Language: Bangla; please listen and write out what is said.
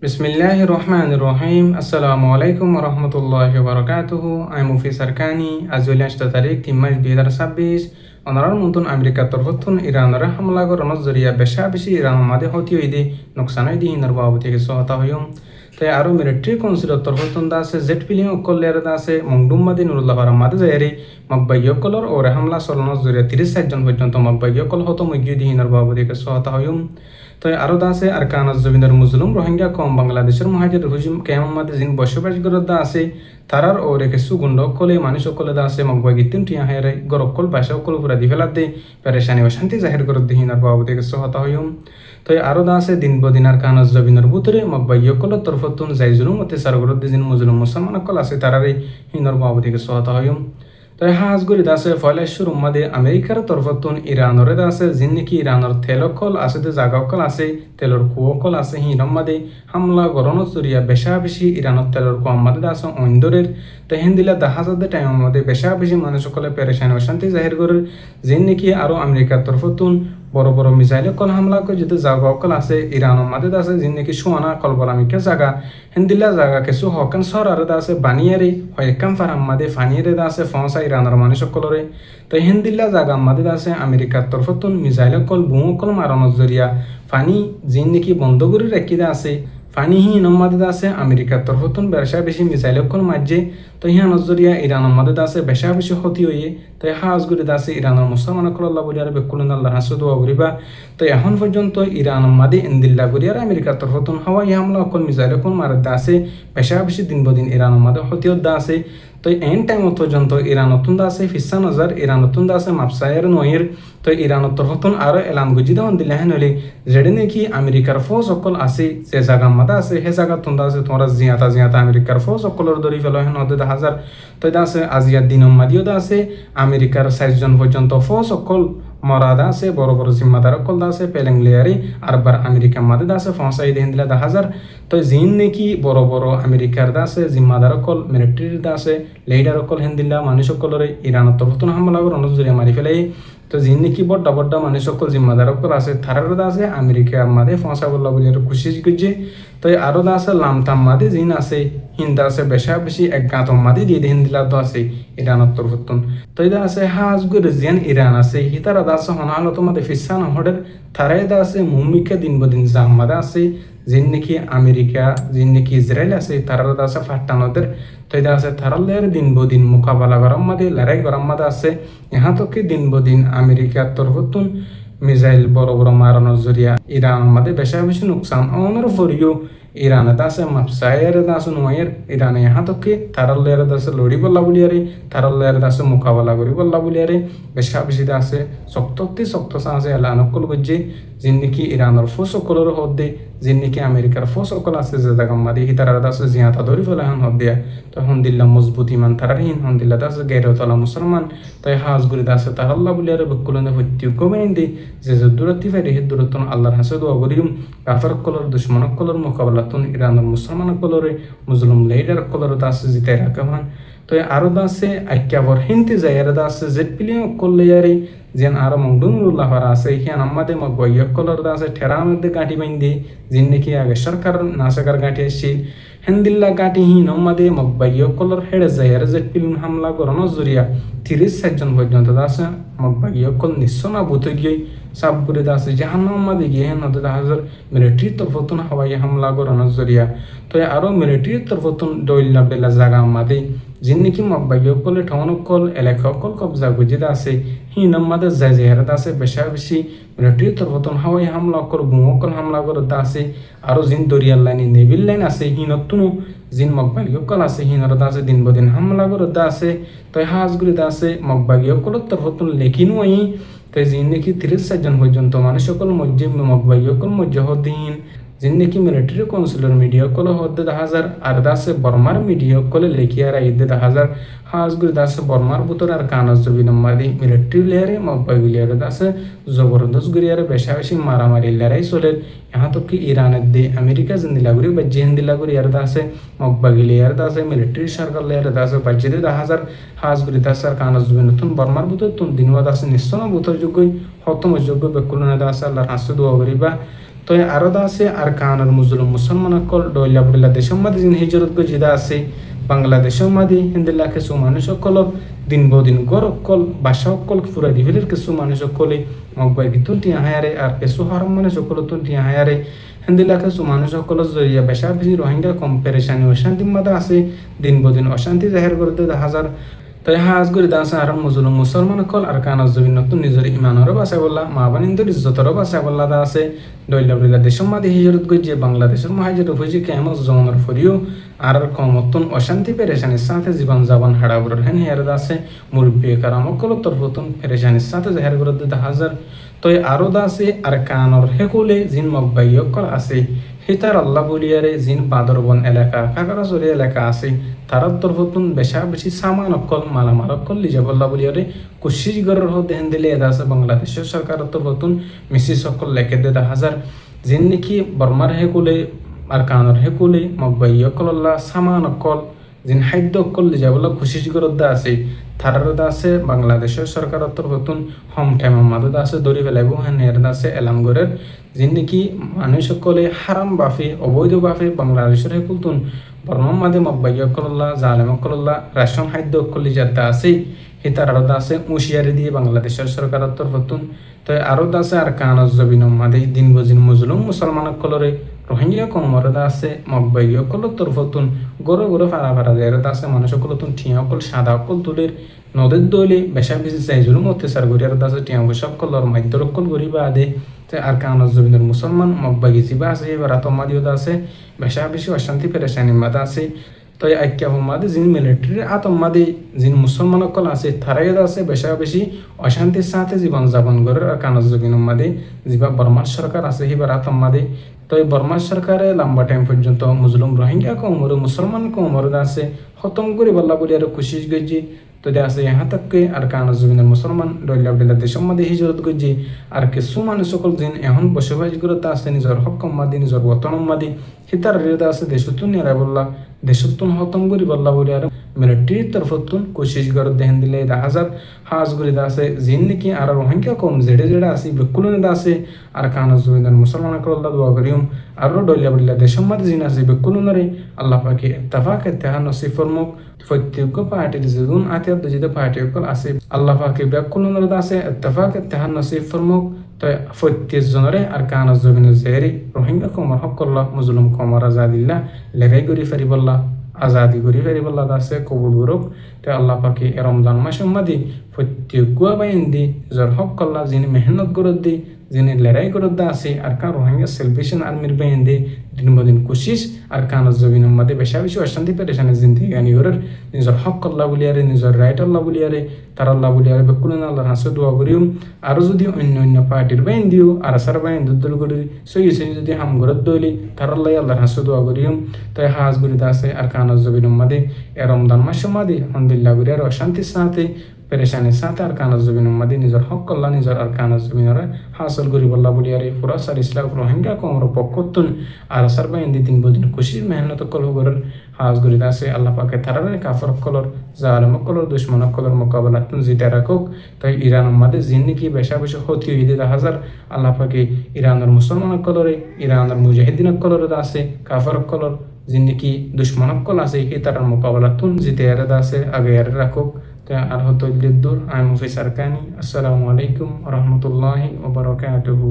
বিসমিল্লাহির রহমানির রহিম। আসসালামু আলাইকুম রহমতুল্লাহি বারাকাতুহু। আই মুফি সারকানি আজুল 8 তারিখ 3 মাস 2026 অনারার মতন আমেরিকার তরফতুন ইরানের হামলা গরণের জরিয়া বেশা বেশি ইরান মাদে হতি হইদে নোকসান হইদে হিনার বাবু থেকে সহতা হইম। তাই আরো মিলিটারি কাউন্সিলের তরফতুন দা আছে জেট পিলিং অকলের দা আছে মংডুম মাদে নুরুল্লাহ বারাম মাদে যায়রে মকবাইয়কলর ওরে হামলা চলনের জরিয়া 30 জন পর্যন্ত মকবাইয়কল হতো মগিয়ে দি হিনার বাবু থেকে সহতা হইম। তো আরো আছে আর কানাজ জমিদার মুসলিম রোহিঙ্গা কম বাংলাদেশের মহাজির হুজুম কেমন মাদে জিন বসবাস গরদা আছে তারার ও রেখে সুগুন্ড কলে মানুষ সকলে দা আছে মগবাই গিতিন টিয়া হেরে গরকল ভাষা সকল পুরা দি ফেলাত দে পেরেশানি ও শান্তি জাহির করে দিহিনার বাবু থেকে সহতা হইম। তো আরো দা আছে দিন বদিন আর কানাজ জমিদার বুতরে মগবাই কলের তরফতুন যাইজুলুম অতে সারগরদ জিন মুসলিম মুসলমান কল আছে তারারে হিনার বাবু থেকে সহতা হইম। তাই হাজগুড়ি দাসে ফয়লেশ্বর উম্মাদে আমেরিকার তরফতুন ইরানরে দাসে জিন নাকি ইরানর তেলকল আছে তে জাগাকল আছে তেলর কুয়কল আছে হিনম্মাদে হামলা গরণত জরিয়া বেশা বেশি ইরানত তেলর কু আম্মাদে দাসে অন্দরের তেহেন দিলা দাহাজাদে টাইম মধ্যে বেশা বেশি মানুষ সকলে পেরেশানি অশান্তি জাহির করে জিন নাকি আরো আমেরিকার তরফতুন বড় বড় মিসাইল কল হামলা করে যদি জাগাকল আছে ইরানের মাদে দাসে জিন নাকি সোয়ানা কলবলামিকে জাগা হেন্দিলা জাগা কিছু হকান সরারে দাসে বানিয়ারে হয় কাম ফারাম মাদে ফানিয়ারে দাসে ফসা ইরানের মানুষ সকলরে তো হেন্দিল্লা জাগা মাদে দাসে আমেরিকার তরফতুন মিসাইল কল বুঁ কল মারানোর জরিয়া ফানি জিন নাকি বন্ধ করে রেখে আছে ফানি হি নম্মাদে আছে আমেরিকার তরফতুন বেশা বেশি মিসাইল কল মাঝে তো ইহা নজরিয়া ইরানের মাদে আছে বেশা বেশি ক্ষতি হইয়ে তো হাজগুড়ি দাসে ইরানের মুসলমান কল্লা বলি আর বেকুলন আল্লাহ হাসুদ করিবা। তো এখন পর্যন্ত ইরানের মাদে ইন্দিল্লা করি আর আমেরিকার তরফতুন হাওয়াই হামলা কল মিসাইল কল মারে দাসে বেশা বেশি দিন বদিন ইরানের মাদে ক্ষতি দা আছে। তো এন টাইম পর্যন্ত ইরানতুন দা আছে ফিসা নজর ইরানতুন দা আছে মাপসায়ের নহির তো ইরানত তরফতুন আরো এলান গুজি দেওয়ান দিলে হেন হলে যেটা নাকি আমেরিকার ফৌজ সকল আছে যে জায়গা মাদা আছে সে জায়গা তুন্দা আছে তোমরা জিয়াতা আমেরিকার ফৌজ সকলের দরি ফেলো হেন হতে 10,000 তো দা আছে আজিয়ার দিন মাদিও দা আছে আমেরিকার 60 জন পর্যন্ত ফৌজ সকল মরাদা আছে বড় বড় জিম্মাদার কল দা আছে পেলেং লেয়ারি আর বার আমেরিকা মাদে দা আছে ফসাই দেন দিলা 10,000 তো জিন নাকি বড় বড় আমেরিকার দা আছে জিম্মাদার কল মিলিটারি দা আছে লেডার কল হেন্দিল্লা মানুষ সকলরে ইরানত তরফতুন হামলা করে অনুজুরিয়া মারি ফেলাই তো জিন নাকি বড় বড় মানুষ সকল জিম্মাদার কল আছে থারার দা আছে আমেরিকা মাদে ফসা বললা বলি আর খুশি করছে। তো আরো দা আছে লামতাম মাদে জিন আছে হিন্দা আছে বেশা বেশি এক গাঁত মাদে দিয়ে হিন্দিলা তো আছে ইরানত তরফতুন তো এটা আছে হাজগুর জিয়ান ইরান আছে হিতারা দা আছে হনালো তোমাদের ফিসান হডের থারাই দা আছে মুমিকা দিন বদিন জাম্মাদা আছে জিন নাকি আমেরিকা জিন নাকি ইসরায়েল আছে তারার দা আছে ফাটানোদের তো এটা আছে থারালের দিন বদিন মোকাবেলা করার মাদে লড়াই করার মাদে আছে ইহা তো কি দিন বদিন আমেরিকার তরফতুন মিসাইল বড় বড় মারানোর জরিয়া ইরান মাদে বেশা বেশি নুকসান অনর ফরিও ইরানে দাসে মাপসায়ের দাসে নয়ের ইরানে ইহা তো কি থারালের দাসে লড়ি বল্লা বলিয়ারে থারালের দাসে মোকাবেলা করি বল্লা বলিয়ারে বেশা বেশি দাসে শক্ত আছে এলানকল গজ্জে যিন নাকি ইরানের ফোর্স সকলের হদ্দে যিন নাকি আমেরিকার ফোর্স সকল আছে যে জায়গা মাদি হিতারা দাসে জিয়াতা ধরি ফেলে হান হদ্দিয়া তখন দিল্লা মজবুত ইমান তারারহীন হন দিল্লা দাসে গেরতলা মুসলমান তাই হাজগুড়ি দাসে তারাল্লা বলিয়ারে বকুলনে হত্যু কমেন দি যে দূরত্ব ফেরে হে দূরত্ব আল্লাহর হাসে দোয়া করিম কাফার কলর দুশ্মন কলর মোকাবেলাতুন ইরানের মুসলমান কলরে মুসলিম লেডার কলর দাসে জিতে রাখমান। তো আরো দাসে আইক্যাবর হিন্তি যাইয়ারে দাসে জেট পিলিং করলে ইয়ারে যেন আরো মংডুমুল্লাহ আছে হিয়ান আমাদে মগবাইয় কলর দাসে ঠেরা মধ্যে গাঁটি বাইন্দে যিন নাকি আগে সরকার নাসাকার গাঁটি আসছিল হেন্দিল্লা গাঁটি হি নম্মাদে মগবাইয় কলর হেড়ে যাইয়ারে জেট পিলিং হামলা করানোর জরিয়া 30 জন পর্যন্ত দাসে মগবাইয় কল নিঃসনা বুতে গিয়ে সাব করে দাসে জাহান্নাম মাদে গিয়ে হেন হতে 10,000 মিলিটারি তরফতুন হাওয়াই হামলা করানোর জরিয়া তো আরো মিলিটারি তরফতুন দইল্লা বেলা জাগা মাদে যিন নাকি মগবাইয় কলে ঠনকল এলাকা কল কবজা গুজিদা আছে হি নম্মাদে যায় জেহারাত আছে বেশা বেশি মিলিটারি তরফতুন হাওয়াই হামলা কর বুমকল হামলা করে আছে আরো জিন দরিয়ার লাইনে নেভিল লাইন আছে হি নতুন জিন মগবাইয় কল আছে হি নরদ আছে দিন বদিন হামলা করে আছে তো হাজগুড়ি আছে মগবাইয় কল তরফতুন লেখিনু আই তো জিন নাকি 30 জন পর্যন্ত মানুষ সকল মসজিদ মগবাইয় কল মজ্জহদ্দিন जिन नाকি মিলিটারি কাউন্সিলর মিডিয়া কল হদ্দে 10,000 আর দাসে বর্মার মিডিয়া কলে লেখিয়ার আইদে 10,000 হাজগুড়ি দাসে বর্মার বুতর আর কানাজ জবি নম্মাদি মিলিটারি লেয়ারে মগবাইগুলিয়ারে দাসে জবরদস্ত গুরিয়ারে বেশা বেশি মারামারি লড়াই চলে यहाँ तो कि ईरान दे अमेरिका जिंदिलागुरी बज्जे हिंदिलागुरी यार दासे मगबागिली यार दासे मिलिट्री सर्कल यार दासे बज्जे दे 10,000 हाजगुरी दासर कानज जुबिनतुन बर्मार बुतो तुन दिनवा दासे निस्सना बुतो जुगई हतम जुगई बेकुलना दासे अल्लाह हासु दुआ गरीबा তো আরো দা আছে আর কানার মুজলুম মুসলমান কল ডইলা বইলা দেশের মাঝে জিন হিজরত গজিদা আছে বাংলাদেশের মাঝে হিন্দিল্লা কিছু মানুষ সকল দিন বদিন গড় অকল বাসা অকল ফুরা দিভিলের কিছু মানুষ সকলে মগবাই গিতুন টিয়া হায়ারে আর কিছু হারাম মানুষ সকল তুন টিয়া হায়ারে হিন্দিল্লা কিছু মানুষ সকল জরিয়া বেশা বেশি রোহিঙ্গা কম পেরেশানি অশান্তি মাদা আছে দিন বদিন অশান্তি জাহের করতে হাজার তাই হাজ করে দাসা আর মুজলুম মুসলমান কল আর কানাজ জমিন নতুন নিজের ইমানরও বাসা বললা মা বানিন্দর ইজ্জতরও বাসা বললা দা আছে দৈলা বলিলা দেশের মাঝে হিজরত গিয়ে বাংলাদেশের মহাজের হয়েছে কেমন জমানোর ফরিও আর কমতন অশান্তি পেরেশানির সাথে জীবন যাপন হাড়াবুড়ের হেন হেয়ার আছে মুরব্বী কারামকল তরফতন পেরেশানির সাথে জাহের করে হাজার তই আরো দা আছে আর কানর হেকুলে জিন মকবাইয়কল আছে হিতার আল্লাহ বলিয়ারে জিন বাদরবন এলাকা কাকারাচরি এলাকা আছে তারার তরফতুন বেশা বেশি সামান অকল মালামাল অকল লিজাবল্লা বলিয়ারে কুশিস গরের হতে হেন দিলে এদা আছে বাংলাদেশের সরকারের তরফতুন মিসিস অকল লেখে দে হাজার জিন নাকি বর্মার হেকুলে আর কানর হেকুলে মকবাই অকল আল্লাহ সামান অকল জিন খাদ্য অকল লিজাবল্লা কুশিস গরত দা আছে থারার দা আছে বাংলাদেশের সরকারের তরফতুন হম ঠেমামাদত আছে দরি ফেলাইব হেন এর আছে এলামগড়ের যিনি নাকি মানুষ সকলে হারাম বাফে অবৈধ বাফে বাংলাদেশের হেকুলতুন বর্মার মাঝে মকবাই অকল্লা জালেম অকল্লা রেশন খাদ্য অকলি যাতে আছে হিতার আরো আছে মুশিয়ারি দিয়ে বাংলাদেশের সরকারের তরফতুন তো আরো আছে আর কানজ জবিনম মাদে দিন বজিন মুজলুম মুসলমান অকলরে রোহিঙ্গা কমরদা আছে মকবাই অকল তরফতুন গরো গরো ফাড়া ফাড়া জায়গাতে আছে মানুষ অকলতুন ঠিয়া অকল সাদা অকল তুলের নদের দইলে বেশা বেশি চাইজুলুম অত্যাচার গরিয়ার আছে টিয়া বসে অকলর মাধ্য অকল গরিবা আদে আর কানজ জবিনের মুসলমান মকবাগি জিবা আছে এবার আতমাদিওদা আছে বেশা বেশি অশান্তি পেরেশানি মাদা আছে তো আইক্যা মাদে যিনি মিলিটারি আতমাদি যিনি মুসলমান অকল আছে তারাইদা আছে বেশা বেশি অশান্তির সাথে জীবন যাপন করে আর কানজ জবিন মাদে জিবা বর্মার সরকার আছে এবার আতমাদি তো এই বর্মার সরকারে লম্বা টাইম পর্যন্ত মুসলিম রোহিঙ্গা কমর মুসলমান কমর আছে খতম করে বল্লা বলি আর খুশি গেছি তো আছে यहाँ तक के আর কানজ জমিনের মুসলমান ডইলা ডইলা দেশের মাঝে হিজরত গজি আর কিছু মানুষ সকল দিন এখন বসবাস করতে আছে নিজের হকম মাদি নিজের বতনম মাদি হিতার রেদা আছে দেশতুন নিরা বললা দেশতুন খতম করি বল্লা বলি আর মিলিটারির তরফতুন কোশিশ করে দেহেন দিলে হাজার হাজ করে আছে জিন নাকি আর রোহিঙ্গা কম জেডে জেডে আছে বেকুলনে আছে আর কানজ জমিনের মুসলমান করল্লা দোয়া করিম আর ডইলা ডইলা দেশের মাঝে জিন আছে বেকুলনরে আল্লাহ পাকে ইত্তেফাক ইত্তেহাদ নসিব ফরমুক প্রত্যেক পার্টির যেগুন আতিয়াত যেতে পার্টি সকল আছে আল্লাহ পাকে বেকুলনের আছে ইত্তেফাক ইত্তেহাদ নসিব ফরমুক তো প্রত্যেক জনরে আর কানজ জমিনের জেরি রোহিঙ্গা কমর হকল্লা মুজলুম কমর আজাদিল্লা লেগাই করি ফেরিবল্লা আজাদি করি ফেরিবল্লা আছে কবুল করুক তো আল্লাহ পাকে রমজান মাসের মাদি প্রত্যেক গুয়া বাইন দি জর হকল্লা যিনি মেহনত করত দি যিনি লড়াই করত আছে আর কান রোহিঙ্গা সেলভেশন আর্মির বাইন দি দিন বদিন কোশিস আর কানজ জমিনের মাঝে বেশা বেশি অশান্তি পেরেশানি জিন্দিগি গানি করার নিজের হক আল্লাহ বলিয়ারে নিজের রাইট আল্লাহ বলিয়ারে তার আল্লাহ বলিয়ারে বেকুলেন আল্লাহর হাসে দোয়া করিও আরও যদি অন্য অন্য পার্টির বাইন দিও আর আসার বাইন দুদল করি সই সই যদি হাম ঘরত দইলি তার আল্লাহ আল্লাহর হাসে দোয়া করিও তাই হাজ গরিত আছে আর কানজ জমিনের মাঝে এ রমজান মাসের মাঝে আলহামদুলিল্লাহ করিয়ার অশান্তির সাথে পেরেশানির সাথে আর কানজ জমিনের মাঝে নিজের হক আল্লাহ নিজের আর কানজ জমিনের হাসল করি বল্লা বলিয়ারে পুরা সার ইসলাম রোহিঙ্গা কমর পক্ষতুন আর আসার বাইন দি দিন বদিন খুশির মেহনত কল করার হাজ গরিত আছে আল্লাহ পাকে তারারে কাফর কলর জালেম কলর দুশ্মন কলর মোকাবেলাতুন জিতে রাখুক তাই ইরানের মাঝে জিন নাকি বেশা বেশি ক্ষতি হয়ে দিতে হাজার আল্লাহ পাকে ইরানের মুসলমান কলরে ইরানের মুজাহিদিন কলর আছে কাফর কলর জিন নাকি দুশ্মন কল আছে এই তারার মোকাবেলাতুন জিতে এরাদা আছে আগে এর রাখুক আর হতো দূর আমি মুফিসার কানি আসসালামু আলাইকুম ওয়া রাহমাতুল্লাহি ওয়া বারাকাতুহু।